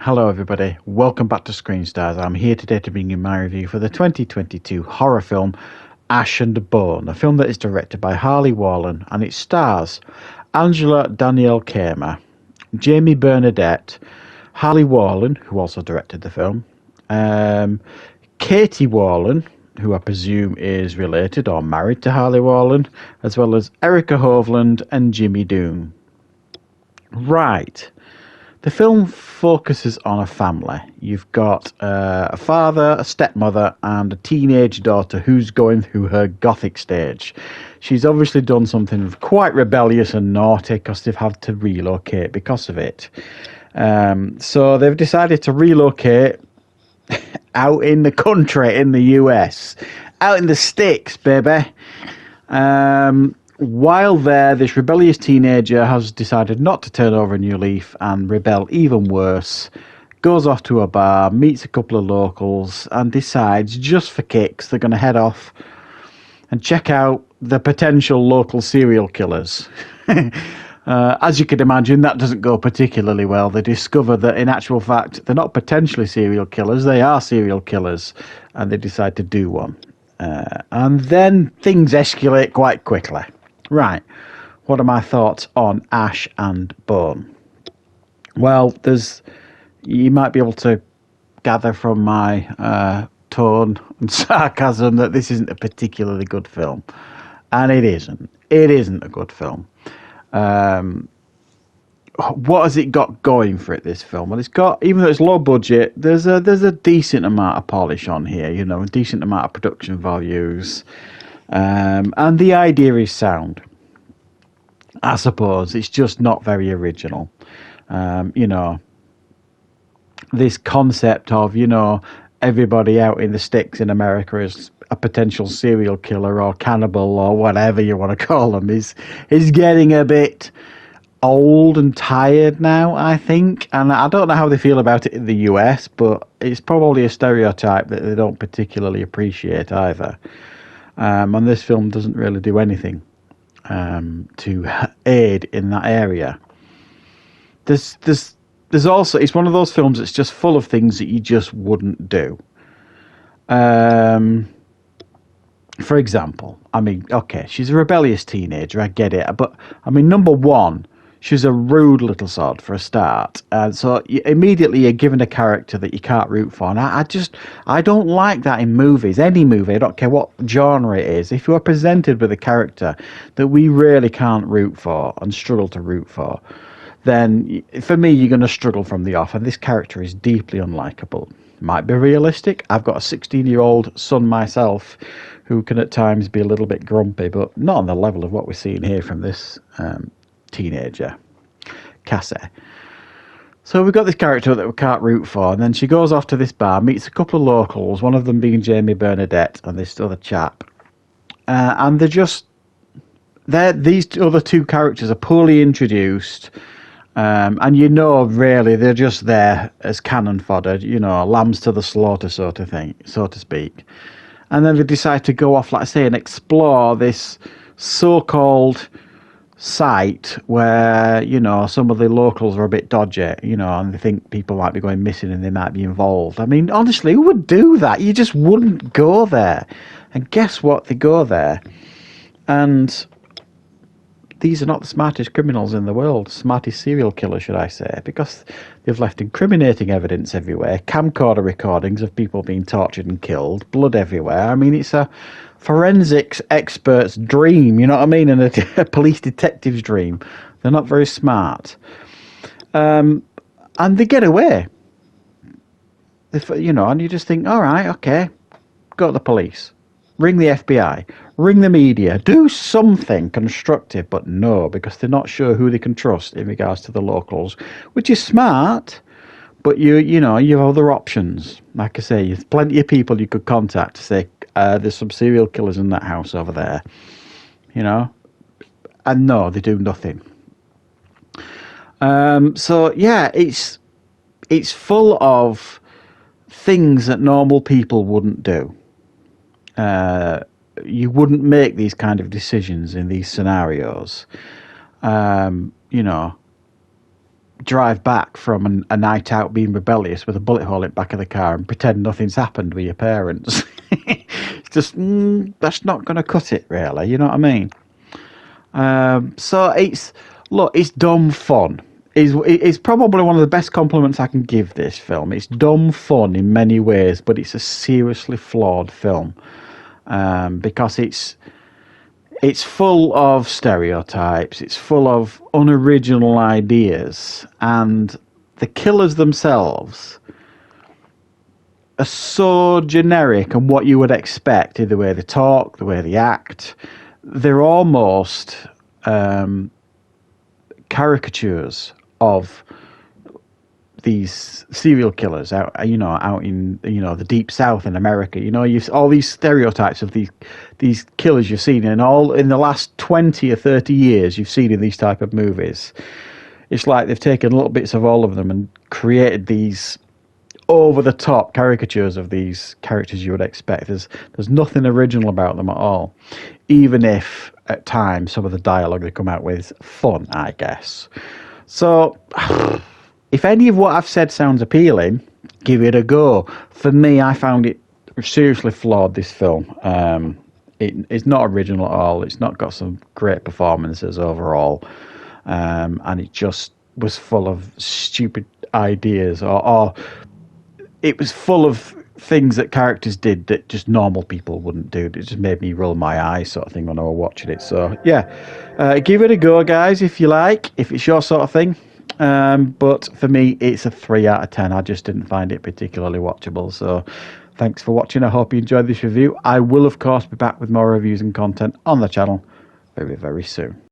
Hello, everybody. Welcome back to Screenstars. I'm here today to bring you my review for the 2022 horror film Ash and Bone, a film that is directed by Harley Wallen and it stars Angela Danielle Kamer, Jamie Bernadette, Harley Wallen, who also directed the film, Katie Wallen, who I presume is related or married to Harley Wallen, as well as Erica Hovland and Jimmy Doom. Right. The film focuses on a family. You've got a father, a stepmother, and a teenage daughter who's going through her gothic stage. She's obviously done something quite rebellious and naughty because they've had to relocate because of it. So they've decided to relocate out in the country, in the US, out in the sticks, baby. While there, this rebellious teenager has decided not to turn over a new leaf and rebel even worse, goes off to a bar, meets a couple of locals, and decides, just for kicks, they're going to head off and check out the potential local serial killers. As you can imagine, that doesn't go particularly well. They discover that, in actual fact, they're not potentially serial killers, they are serial killers, and they decide to do one. And then things escalate quite quickly. Right, what are my thoughts on Ash and Bone? Well, you might be able to gather from my tone and sarcasm that this isn't a particularly good film. And it isn't. It isn't a good film. What has it got going for it, this film? Well, it's got, even though it's low budget, there's a decent amount of polish on here, a decent amount of production values. And the idea is sound. I suppose it's just not very original. This concept of, everybody out in the sticks in America is a potential serial killer or cannibal or whatever you want to call them is getting a bit old and tired now, I think. And I don't know how they feel about it in the US, but it's probably a stereotype that they don't particularly appreciate either. And this film doesn't really do anything to aid in that area. There's also, it's one of those films that's just full of things that you just wouldn't do. For example, okay, she's a rebellious teenager, I get it, but number one, she's a rude little sod for a start, and so immediately you're given a character that you can't root for. And I don't like that in movies. Any movie, I don't care what genre it is. If you are presented with a character that we really can't root for and struggle to root for, then for me, you're going to struggle from the off. And this character is deeply unlikable. Might be realistic. I've got a 16-year-old son myself who can at times be a little bit grumpy, but not on the level of what we're seeing here from this teenager, Cassie. So we've got this character that we can't root for, and then she goes off to this bar, meets a couple of locals, one of them being Jamie Bernadette and this other chap. And these other two characters are poorly introduced, and really they're just there as cannon fodder, lambs to the slaughter sort of thing, so to speak. And then they decide to go off, like I say, and explore this so-called site where, some of the locals are a bit dodgy, and they think people might be going missing and they might be involved. Honestly, who would do that? You just wouldn't go there. And guess what? They go there. And these are not the smartest criminals in the world, smartest serial killers, should I say, because they've left incriminating evidence everywhere, camcorder recordings of people being tortured and killed, blood everywhere. It's a forensics expert's dream, and a police detective's dream. They're not very smart. And they get away. And you just think, all right, okay, go to the police. Ring the FBI, ring the media, do something constructive, but no, because they're not sure who they can trust in regards to the locals, which is smart, but you have other options. Like I say, there's plenty of people you could contact to say, there's some serial killers in that house over there, and no, they do nothing. So yeah, it's full of things that normal people wouldn't do. You wouldn't make these kind of decisions in these scenarios. drive back from a night out being rebellious with a bullet hole in the back of the car and pretend nothing's happened with your parents. It's just, that's not going to cut it, really. You know what I mean? So it's dumb fun. It's probably one of the best compliments I can give this film. It's dumb fun in many ways, but it's a seriously flawed film, because it's full of stereotypes. It's full of unoriginal ideas, and the killers themselves are so generic and what you would expect in the way they talk, the way they act. They're almost caricatures of these serial killers out in the deep south in America. You've all these stereotypes of these killers you've seen in the last 20 or 30 years you've seen in these type of movies. It's like they've taken little bits of all of them and created these over the top caricatures of these characters you would expect. There's nothing original about them at all, even if at times some of the dialogue they come out with is fun, I guess. So if any of what I've said sounds appealing, give it a go. For me, I found it seriously flawed, this film. It's not original at all. It's not got some great performances overall. And it just was full of stupid ideas, or it was full of things that characters did that just normal people wouldn't do. It just made me roll my eyes, sort of thing, when I was watching it. So, yeah, give it a go, guys, if you like, if it's your sort of thing. But for me, it's a 3 out of 10. I just didn't find it particularly watchable. So thanks for watching. I hope you enjoyed this review. I will, of course, be back with more reviews and content on the channel very, very soon.